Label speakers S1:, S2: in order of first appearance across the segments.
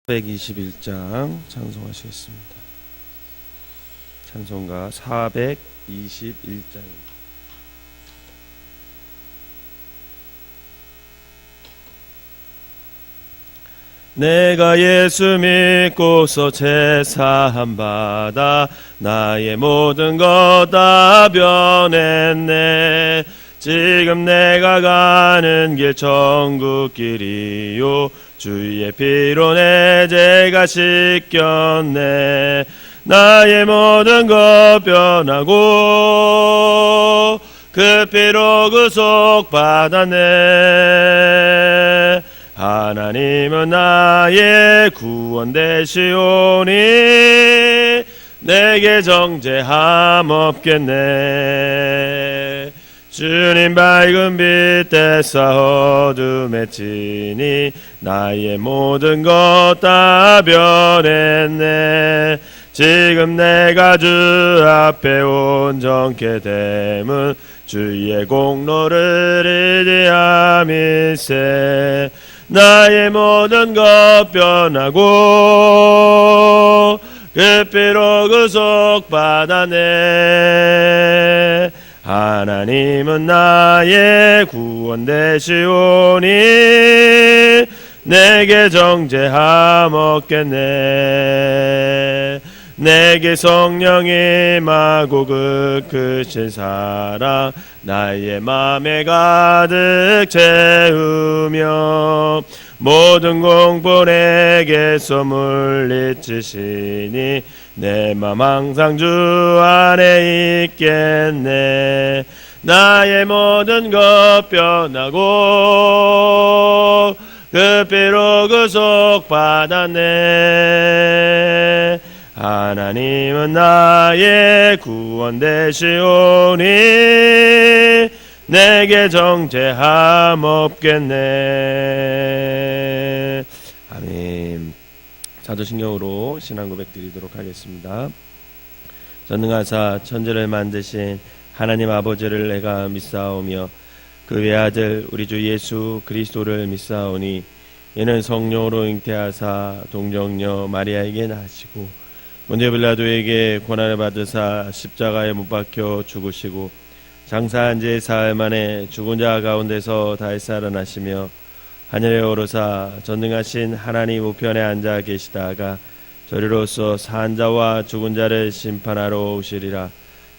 S1: 421장 찬송하시겠습니다. 찬송가 421장입니다. 내가 예수 믿고서 제사함 받아 나의 모든 것 다 변했네. 지금 내가 가는 길 천국길이요 주의 피로 내 죄가 씻겼네. 나의 모든 것 변하고 그 피로 구속 받았네. 하나님은 나의 구원 되시오니 내게 정죄함 없겠네. 주님 밝은 빛 대사 어둠에 치니 나의 모든 것 다 변했네. 지금 내가 주 앞에 온전케 됨은 주의 공로를 의지함일세. 나의 모든 것 변하고 그 피로 구속 받았네. 하나님은 나의 구원 되시오니 내게 정죄함 없겠네. 내게 성령이 임하고 그 크신 사랑 나의 맘에 가득 채우며 모든 공포 내게서 물리치시니 내 맘 항상 주 안에 있겠네. 나의 모든 것 변하고 그 피로 구속 받았네. 하나님은 나의 구원 되시오니 내게 정죄함 없겠네. 아멘. 사도신경으로 신앙 고백 드리도록 하겠습니다. 전능하사 천지를 만드신 하나님 아버지를 내가 믿사오며 그 외아들 우리 주 예수 그리스도를 믿사오니 이는 성령으로 잉태하사 동정녀 마리아에게 나시고 본디오 빌라도에게 고난을 받으사 십자가에 못 박혀 죽으시고 장사한 지 사흘 만에 죽은 자 가운데서 다시 살아나시며 하늘에 오르사 전능하신 하나님 우편에 앉아 계시다가 저리로서 산 자와 죽은 자를 심판하러 오시리라.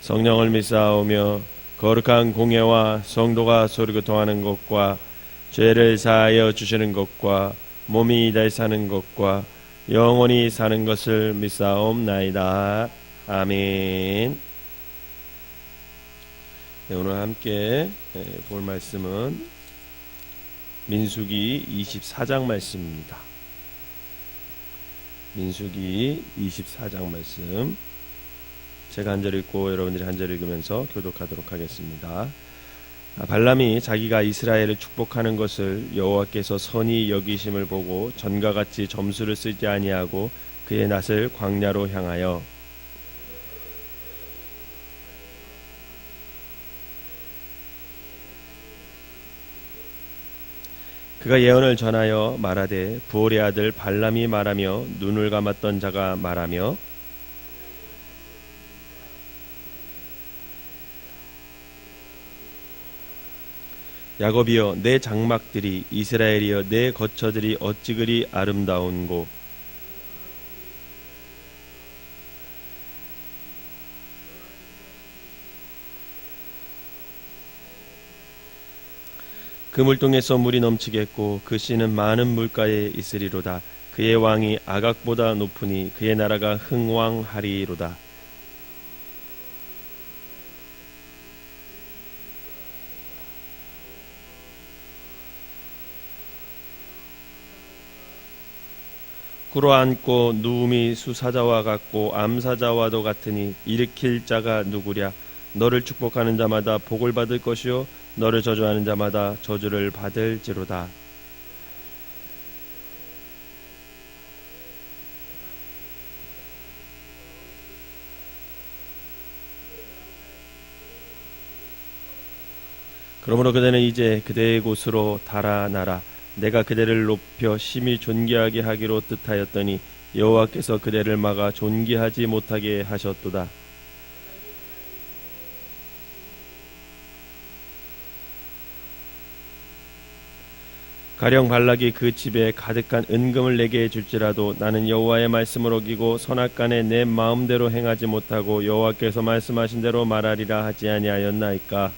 S1: 성령을 믿사오며 거룩한 공예와 성도가 소리교통하는 것과 죄를 사하여 주시는 것과 몸이 다시 사는 것과 영원히 사는 것을 믿사옵나이다. 아멘. 네, 오늘 함께 볼 말씀은 민수기 24장 말씀입니다. 민수기 24장 말씀 제가 한 절 읽고 여러분들이 한 절 읽으면서 교독하도록 하겠습니다. 발람이 자기가 이스라엘을 축복하는 것을 여호와께서 선히 여기심을 보고 전과 같이 점수를 쓰지 아니하고 그의 낯을 광야로 향하여 그가 예언을 전하여 말하되 부올의 아들 발람이 말하며 눈을 감았던 자가 말하며 야곱이여 내 장막들이 이스라엘이여 내 거처들이 어찌 그리 아름다운고 그 물동에서 물이 넘치겠고 그 씨는 많은 물가에 있으리로다. 그의 왕이 아각보다 높으니 그의 나라가 흥왕하리로다. 꿇어앉고 누움이 수사자와 같고 암사자와도 같으니 일으킬 자가 누구랴. 너를 축복하는 자마다 복을 받을 것이요 너를 저주하는 자마다 저주를 받을지로다. 그러므로 그대는 이제 그대의 곳으로 달아나라. 내가 그대를 높여 심히 존귀하게 하기로 뜻하였더니 여호와께서 그대를 막아 존귀하지 못하게 하셨도다. 가령 발락이 그 집에 가득한 은금을 내게 줄지라도 나는 여호와의 말씀을 어기고 선악간에 내 마음대로 행하지 못하고 여호와께서 말씀하신 대로 말하리라 하지 아니하였나이까.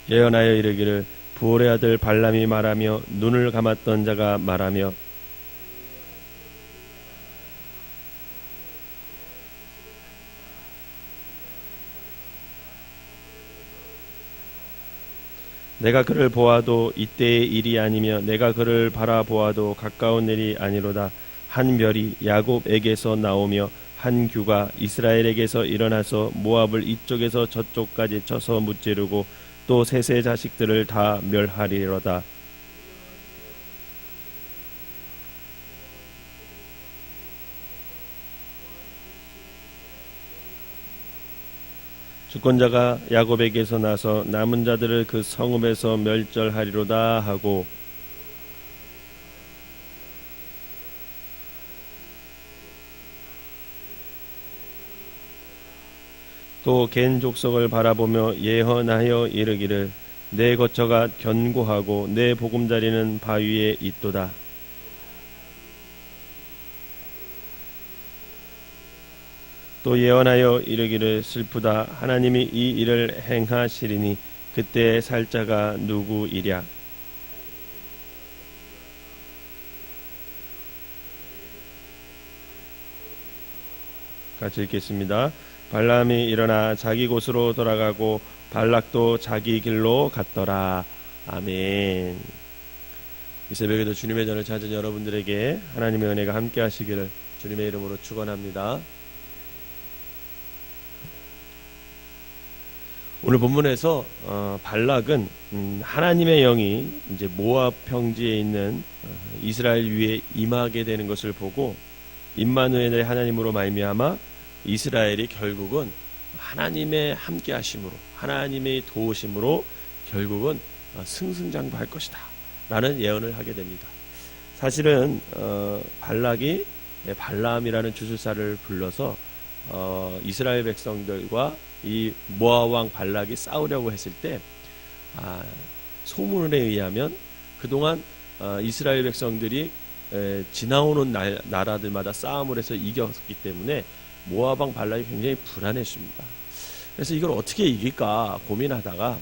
S1: 예언하여 이르기를 부올의 아들 발람이 말하며 눈을 감았던 자가 말하며 내가 그를 보아도 이때의 일이 아니며 내가 그를 바라보아도 가까운 일이 아니로다. 한 별이 야곱에게서 나오며 한 규가 이스라엘에게서 일어나서 모압을 이쪽에서 저쪽까지 쳐서 무찌르고 또 셋의 자식들을 다 멸하리로다. 주권자가 야곱에게서 나서 남은 자들을 그 성읍에서 멸절하리로다 하고 또 겐 족속을 바라보며 예언하여 이르기를 내 거처가 견고하고 내 보금자리는 바위에 있도다. 또 예언하여 이르기를 슬프다. 하나님이 이 일을 행하시리니 그때 살 자가 누구이랴. 같이 읽겠습니다. 발람이 일어나 자기 곳으로 돌아가고 발락도 자기 길로 갔더라. 아멘. 이 새벽에도 주님의 전을 찾은 여러분들에게 하나님의 은혜가 함께 하시기를 주님의 이름으로 축원합니다. 오늘 본문에서 발락은 하나님의 영이 이제 모압 평지에 있는 이스라엘 위에 임하게 되는 것을 보고 임마누엘의 하나님으로 말미암아 이스라엘이 결국은 하나님의 함께하심으로 하나님의 도우심으로 결국은 승승장구할 것이다 라는 예언을 하게 됩니다. 사실은 발락이 발람이라는 주술사를 불러서 이스라엘 백성들과 이 모압 왕 발락이 싸우려고 했을 때 소문에 의하면 그동안 이스라엘 백성들이 지나오는 나라들마다 싸움을 해서 이겼기 때문에 모압 왕 발락이 굉장히 불안했습니다. 그래서 이걸 어떻게 이길까 고민하다가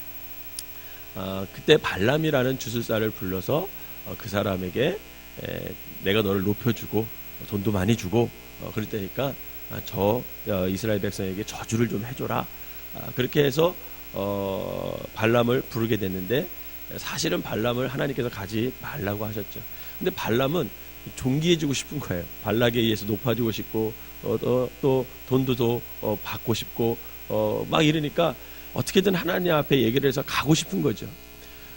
S1: 그때 발람이라는 주술사를 불러서 그 사람에게 내가 너를 높여주고 돈도 많이 주고 그럴 테니까 저 이스라엘 백성에게 저주를 좀 해줘라. 그렇게 해서 발람을 부르게 됐는데 사실은 발람을 하나님께서 가지 말라고 하셨죠. 근데 발람은 존귀해지고 싶은 거예요. 발락에 의해서 높아지고 싶고 또 돈도 더 받고 싶고 막 이러니까 어떻게든 하나님 앞에 얘기를 해서 가고 싶은 거죠.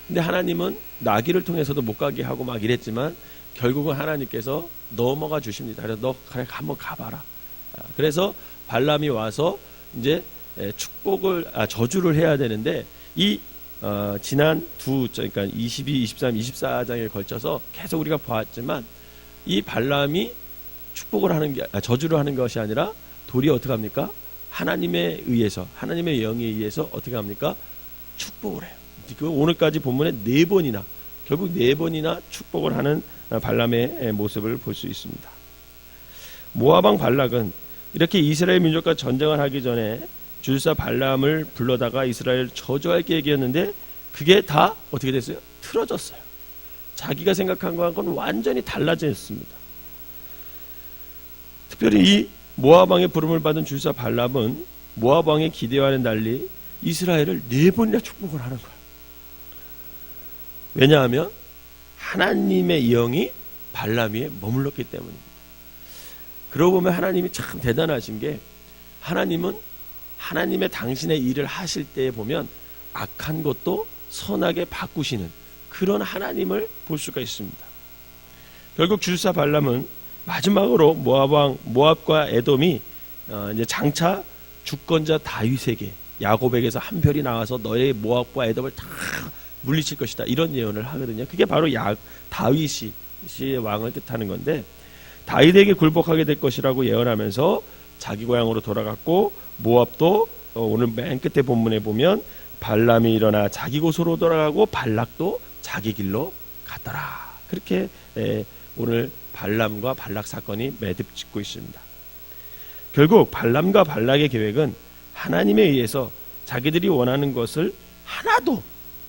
S1: 근데 하나님은 나귀를 통해서도 못 가게 하고 막 이랬지만 결국은 하나님께서 넘어가 주십니다. 그래서 너 그래 한번 가봐라. 그래서 발람이 와서 이제 축복을 저주를 해야 되는데 이 지난 그러니까 22, 23, 24장에 걸쳐서 계속 우리가 보았지만 이 발람이 축복을 하는 게 저주를 하는 것이 아니라 도리어 어떻게 합니까? 하나님에 의해서 하나님의 영에 의해서 어떻게 합니까? 축복을 해요. 오늘까지 본문에 4번이나 결국 4번이나 축복을 하는 발람의 모습을 볼 수 있습니다. 모압 왕 발락은 이렇게 이스라엘 민족과 전쟁을 하기 전에 주술사 발람을 불러다가 이스라엘을 저주할 계획이었는데 그게 다 어떻게 됐어요? 틀어졌어요. 자기가 생각한 것과는 완전히 달라졌습니다. 특별히 이 모압 왕의 부름을 받은 주술사 발람은 모압 왕의 기대와는 달리 이스라엘을 4번이나 축복을 하는 거예요. 왜냐하면 하나님의 영이 발람 위에 머물렀기 때문입니다. 그러고 보면 하나님이 참 대단하신 게 하나님은 하나님의 당신의 일을 하실 때에 보면 악한 것도 선하게 바꾸시는 그런 하나님을 볼 수가 있습니다. 결국 주술사 발람은 마지막으로 모압과 에돔이 이제 장차 주권자 다윗에게 야곱에게서 한 별이 나와서 너의 모압과 에돔을 다 물리칠 것이다, 이런 예언을 하거든요. 그게 바로 다윗이 왕을 뜻하는 건데, 다윗에게 굴복하게 될 것이라고 예언하면서 자기 고향으로 돌아갔고, 모압도 오늘 맨 끝에 본문에 보면 발람이 일어나 자기 곳으로 돌아가고 발락도 자기 길로 갔더라. 그렇게 오늘 발람과 발락 사건이 매듭짓고 있습니다. 결국 발람과 발락의 계획은 하나님에 의해서 자기들이 원하는 것을 하나도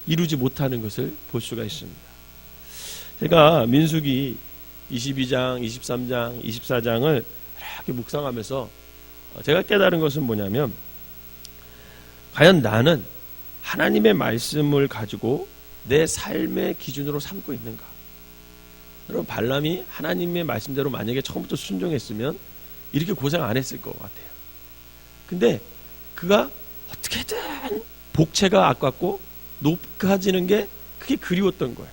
S1: 이루지 못하는 것을 볼 수가 있습니다. 제가 민수기 22장, 23장, 24장을 이렇게 묵상하면서 제가 깨달은 것은 뭐냐면, 과연 나는 하나님의 말씀을 가지고 내 삶의 기준으로 삼고 있는가? 여러분, 발람이 하나님의 말씀대로 만약에 처음부터 순종했으면 이렇게 고생 안 했을 것 같아요. 근데 그가 어떻게든 복채가 아깝고 높아지는 게 그게 그리웠던 거예요.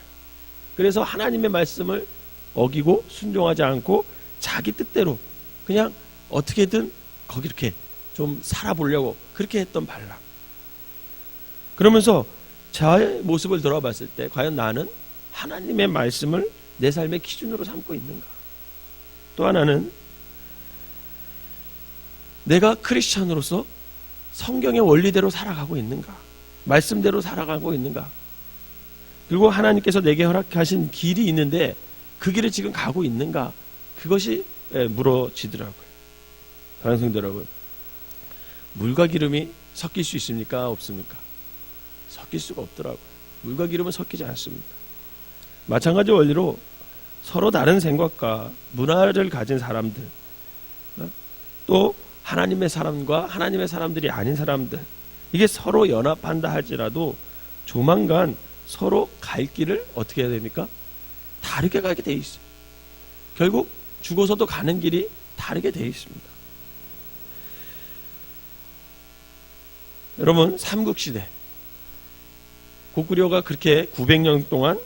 S1: 그래서 하나님의 말씀을 어기고 순종하지 않고 자기 뜻대로 그냥 어떻게든 거기 이렇게 좀 살아보려고 그렇게 했던 발람. 그러면서 저의 모습을 돌아봤을 때 과연 나는 하나님의 말씀을 내 삶의 기준으로 삼고 있는가? 또 하나는 내가 크리스찬으로서 성경의 원리대로 살아가고 있는가? 말씀대로 살아가고 있는가? 그리고 하나님께서 내게 허락하신 길이 있는데 그 길을 지금 가고 있는가? 그것이 물어지더라고요. 사랑하는 성도 여러분, 물과 기름이 섞일 수 있습니까? 없습니까? 섞일 수가 없더라고요. 물과 기름은 섞이지 않습니다. 마찬가지 원리로 서로 다른 생각과 문화를 가진 사람들, 또 하나님의 사람과 하나님의 사람들이 아닌 사람들, 이게 서로 연합한다 할지라도 조만간 서로 갈 길을 어떻게 해야 됩니까? 다르게 가게 돼 있어요. 결국 죽어서도 가는 길이 다르게 돼 있습니다. 여러분, 삼국시대 고구려가 그렇게 900년 동안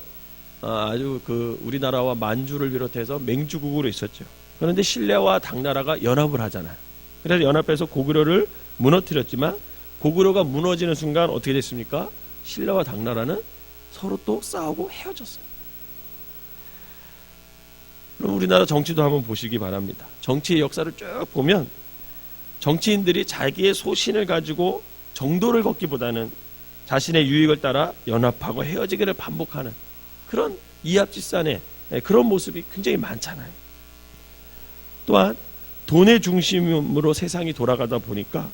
S1: 아주 우리나라와 만주를 비롯해서 맹주국으로 있었죠. 그런데 신라와 당나라가 연합을 하잖아요. 그래서 연합해서 고구려를 무너뜨렸지만 고구려가 무너지는 순간 어떻게 됐습니까? 신라와 당나라는 서로 또 싸우고 헤어졌어요. 그럼 우리나라 정치도 한번 보시기 바랍니다. 정치의 역사를 쭉 보면 정치인들이 자기의 소신을 가지고 정도를 걷기보다는 자신의 유익을 따라 연합하고 헤어지기를 반복하는 그런 이합집산의 그런 모습이 굉장히 많잖아요. 또한 돈의 중심으로 세상이 돌아가다 보니까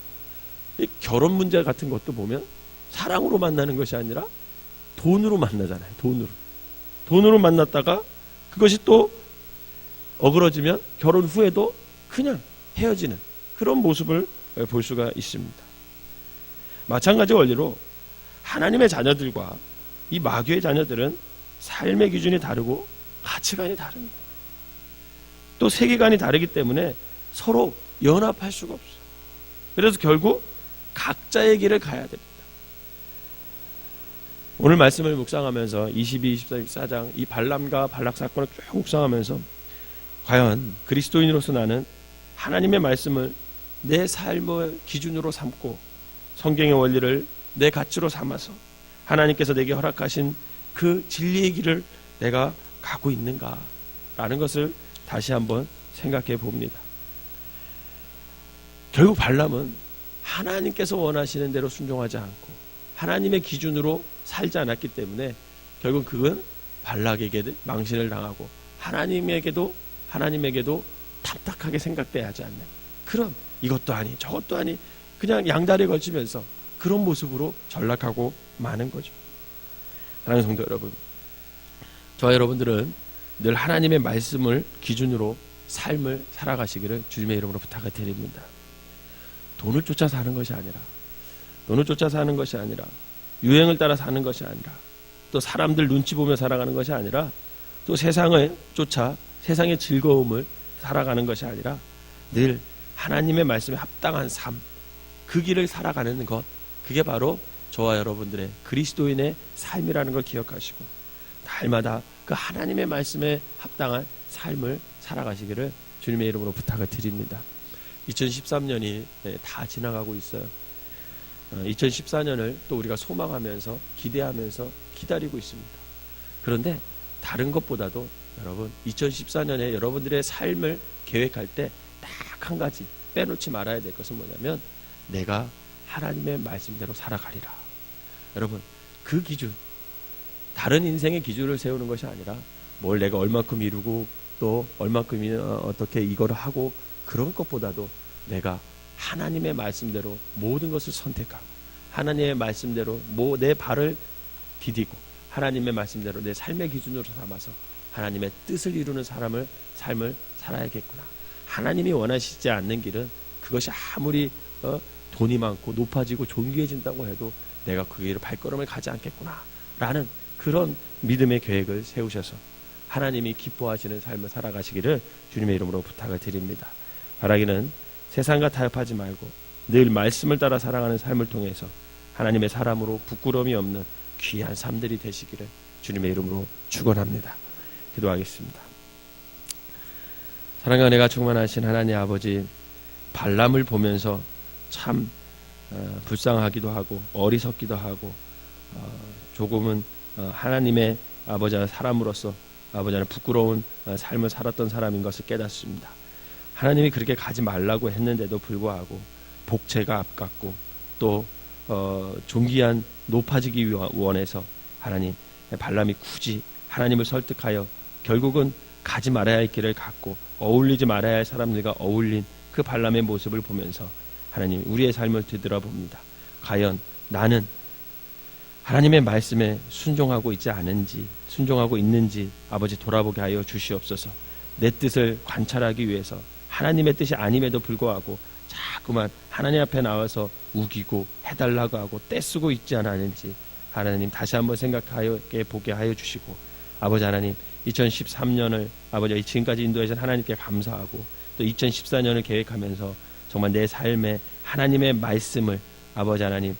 S1: 결혼 문제 같은 것도 보면 사랑으로 만나는 것이 아니라 돈으로 만나잖아요. 돈으로 만났다가 그것이 또 어그러지면 결혼 후에도 그냥 헤어지는 그런 모습을 볼 수가 있습니다. 마찬가지 원리로 하나님의 자녀들과 이 마귀의 자녀들은 삶의 기준이 다르고 가치관이 다릅니다. 또 세계관이 다르기 때문에 서로 연합할 수가 없어요. 그래서 결국 각자의 길을 가야 됩니다. 오늘 말씀을 묵상하면서 22, 24장 이 발람과 발락 사건을 쭉 묵상하면서 과연 그리스도인으로서 나는 하나님의 말씀을 내 삶의 기준으로 삼고 성경의 원리를 내 가치로 삼아서 하나님께서 내게 허락하신 그 진리의 길을 내가 가고 있는가라는 것을 다시 한번 생각해 봅니다. 결국 발람은 하나님께서 원하시는 대로 순종하지 않고 하나님의 기준으로 살지 않았기 때문에 결국 그건 발락에게 망신을 당하고 하나님에게도 탐탁하게 생각돼야 하지 않는 그런 이것도 아니 저것도 아니 그냥 양다리에 걸치면서 그런 모습으로 전락하고 마는 거죠. 사랑하는 성도 여러분, 저와 여러분들은 늘 하나님의 말씀을 기준으로 삶을 살아가시기를 주님의 이름으로 부탁을 드립니다. 돈을 쫓아 사는 것이 아니라 유행을 따라 사는 것이 아니라 또 사람들 눈치 보며 살아가는 것이 아니라 또 세상을 쫓아 세상의 즐거움을 살아가는 것이 아니라 늘 하나님의 말씀에 합당한 삶, 그 길을 살아가는 것, 그게 바로 저와 여러분들의 그리스도인의 삶이라는 걸 기억하시고 날마다 그 하나님의 말씀에 합당한 삶을 살아가시기를 주님의 이름으로 부탁을 드립니다. 2013년이 다 지나가고 있어요. 2014년을 또 우리가 소망하면서 기대하면서 기다리고 있습니다. 그런데 다른 것보다도 여러분 2014년에 여러분들의 삶을 계획할 때 딱 한 가지 빼놓지 말아야 될 것은 뭐냐면 내가 하나님의 말씀대로 살아가리라. 여러분 그 기준, 다른 인생의 기준을 세우는 것이 아니라 뭘 내가 얼마큼 이루고 또 얼마큼 어떻게 이거를 하고 그런 것보다도 내가 하나님의 말씀대로 모든 것을 선택하고 하나님의 말씀대로 내 발을 디디고 하나님의 말씀대로 내 삶의 기준으로 삼아서 하나님의 뜻을 이루는 삶을 살아야겠구나. 하나님이 원하시지 않는 길은 그것이 아무리 돈이 많고 높아지고 존귀해진다고 해도 내가 그 길을 발걸음을 가지 않겠구나 라는 그런 믿음의 계획을 세우셔서 하나님이 기뻐하시는 삶을 살아가시기를 주님의 이름으로 부탁을 드립니다. 바라기는 세상과 타협하지 말고 늘 말씀을 따라 살아가는 삶을 통해서 하나님의 사람으로 부끄러움이 없는 귀한 삶들이 되시기를 주님의 이름으로 축원합니다. 기도하겠습니다. 사랑과 은혜가 충만하신 하나님 아버지, 발람을 보면서 참 불쌍하기도 하고 어리석기도 하고 조금은 하나님의 아버지 사람으로서 아버지는 부끄러운 삶을 살았던 사람인 것을 깨닫습니다. 하나님이 그렇게 가지 말라고 했는데도 불구하고 복채가 앞갔고 또 존귀한 높아지기 원해서 하나님 발람이 굳이 하나님을 설득하여 결국은 가지 말아야 할 길을 갔고 어울리지 말아야 할 사람들과 어울린 그 발람의 모습을 보면서 하나님 우리의 삶을 되돌아봅니다. 과연 나는 하나님의 말씀에 순종하고 있는지 아버지 돌아보게 하여 주시옵소서. 내 뜻을 관찰하기 위해서 하나님의 뜻이 아님에도 불구하고 자꾸만 하나님 앞에 나와서 우기고 해달라고 하고 떼쓰고 있지 않았는지 하나님 다시 한번 생각하여 보게 하여 주시고 아버지 하나님 2013년을 아버지 지금까지 인도해주신 하나님께 감사하고 또 2014년을 계획하면서 정말 내 삶에 하나님의 말씀을 아버지 하나님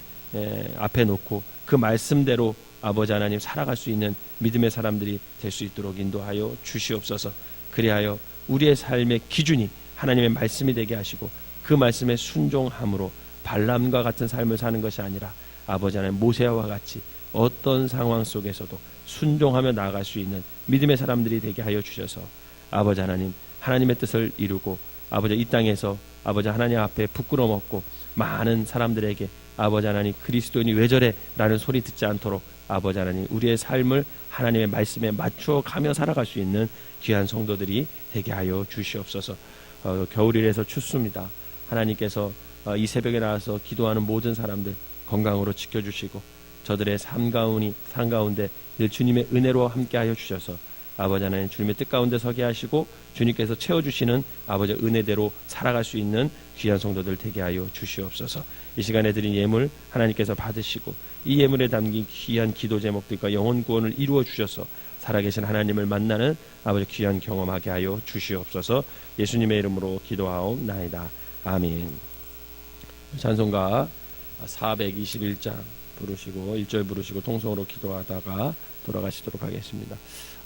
S1: 앞에 놓고 그 말씀대로 아버지 하나님 살아갈 수 있는 믿음의 사람들이 될 수 있도록 인도하여 주시옵소서. 그리하여 우리의 삶의 기준이 하나님의 말씀이 되게 하시고 그 말씀에 순종함으로 발람과 같은 삶을 사는 것이 아니라 아버지 하나님 모세와 같이 어떤 상황 속에서도 순종하며 나아갈 수 있는 믿음의 사람들이 되게 하여 주셔서 아버지 하나님 하나님의 뜻을 이루고 아버지 이 땅에서 아버지 하나님 앞에 부끄러움 없고 많은 사람들에게 아버지 하나님 그리스도인이 왜 저래 라는 소리 듣지 않도록 아버지 하나님 우리의 삶을 하나님의 말씀에 맞추어 가며 살아갈 수 있는 귀한 성도들이 되게 하여 주시옵소서. 겨울이라서 춥습니다. 하나님께서 이 새벽에 나와서 기도하는 모든 사람들 건강으로 지켜주시고 저들의 삶 가운데 늘 주님의 은혜로 함께하여 주셔서 아버지 하나님 주님의 뜻 가운데 서게 하시고 주님께서 채워주시는 아버지 은혜대로 살아갈 수 있는 귀한 성도들 되게 하여 주시옵소서. 이 시간에 드린 예물 하나님께서 받으시고 이 예물에 담긴 귀한 기도 제목들과 영혼 구원을 이루어 주셔서 살아계신 하나님을 만나는 아버지 귀한 경험하게 하여 주시옵소서. 예수님의 이름으로 기도하옵나이다. 아멘. 찬송가 421장 부르시고 1절 부르시고 통성으로 기도하다가 돌아가시도록 하겠습니다.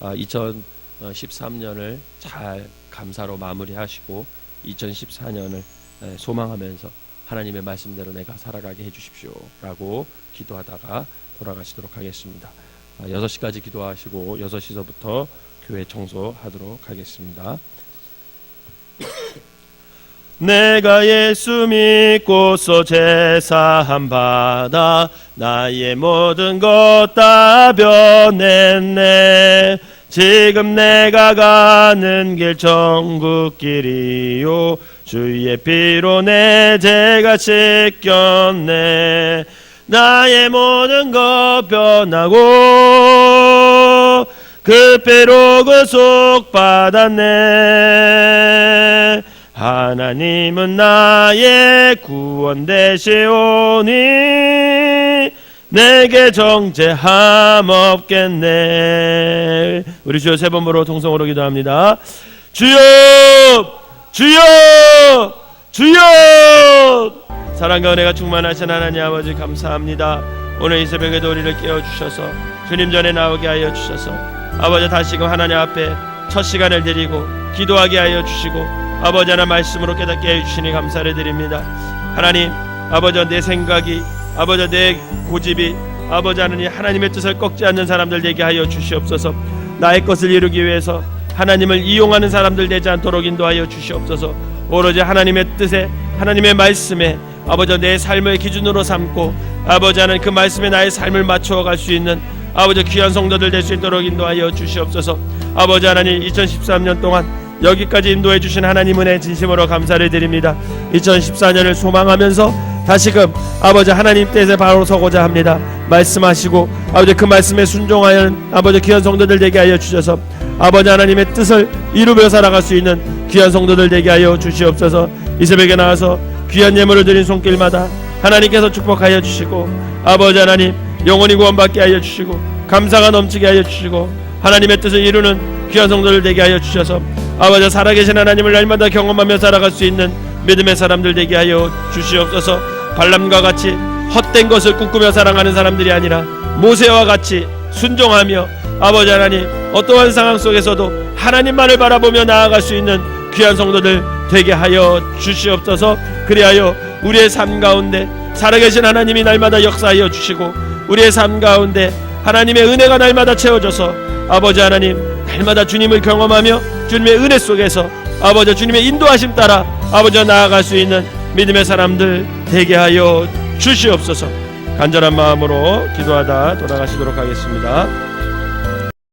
S1: 2013년을 잘 감사로 마무리하시고 2014년을 소망하면서 하나님의 말씀대로 내가 살아가게 해주십시오 라고 기도하다가 돌아가시도록 하겠습니다. 6시까지 기도하시고 6시서부터 교회 청소하도록 하겠습니다. 내가 예수 믿고서 제사함 받아 나의 모든 것 다 변했네. 지금 내가 가는 길 천국길이요 주의 피로 내 죄가 씻겼네. 나의 모든 것 변하고 그 피로 구속받았네. 하나님은 나의 구원 되시오니 내게 정죄함 없겠네. 우리 주여 세 번으로 통성으로 기도합니다. 주여 주여 주여. 사랑과 은혜가 충만하신 하나님 아버지 감사합니다. 오늘 이 새벽에도 우리를 깨워주셔서 주님 전에 나오게 하여 주셔서 아버지 다시금 하나님 앞에 첫 시간을 드리고 기도하게 하여 주시고 아버지 하나 말씀으로 깨닫게 하여 주시니 감사를 드립니다. 하나님 아버지 내 생각이 아버지 내 고집이 아버지 하나님의 뜻을 꺾지 않는 사람들 되게 하여 주시옵소서. 나의 것을 이루기 위해서 하나님을 이용하는 사람들 되지 않도록 인도하여 주시옵소서. 오로지 하나님의 뜻에 하나님의 말씀에 아버지 내 삶의 기준으로 삼고 아버지 하나님 그 말씀에 나의 삶을 맞추어 갈 수 있는 아버지 귀한 성도들 될 수 있도록 인도하여 주시옵소서. 아버지 하나님 2013년 동안 여기까지 인도해 주신 하나님 은혜 진심으로 감사를 드립니다. 2014년을 소망하면서 다시금 아버지 하나님 뜻에 바로 서고자 합니다. 말씀하시고 아버지 그 말씀에 순종하는 아버지 귀한 성도들 되게 하여 주셔서 아버지 하나님의 뜻을 이루며 살아갈 수 있는 귀한 성도들 되게 하여 주시옵소서. 이 새벽에 나와서 귀한 예물을 드린 손길마다 하나님께서 축복하여 주시고 아버지 하나님 영원히 구원받게 하여 주시고 감사가 넘치게 하여 주시고 하나님의 뜻을 이루는 귀한 성도들 되게 하여 주셔서 아버지 살아계신 하나님을 날마다 경험하며 살아갈 수 있는 믿음의 사람들 되게 하여 주시옵소서. 발람과 같이 헛된 것을 꿈꾸며 살아가는 사람들이 아니라 모세와 같이 순종하며 아버지 하나님 어떠한 상황 속에서도 하나님만을 바라보며 나아갈 수 있는 귀한 성도들 되게 하여 주시옵소서. 그리하여 우리의 삶 가운데 살아계신 하나님이 날마다 역사하여 주시고 우리의 삶 가운데 하나님의 은혜가 날마다 채워져서 아버지 하나님 날마다 주님을 경험하며 주님의 은혜 속에서 아버지 주님의 인도하심 따라 아버지 나아갈 수 있는 믿음의 사람들 되게 하여 주시옵소서. 간절한 마음으로 기도하다 돌아가시도록 하겠습니다.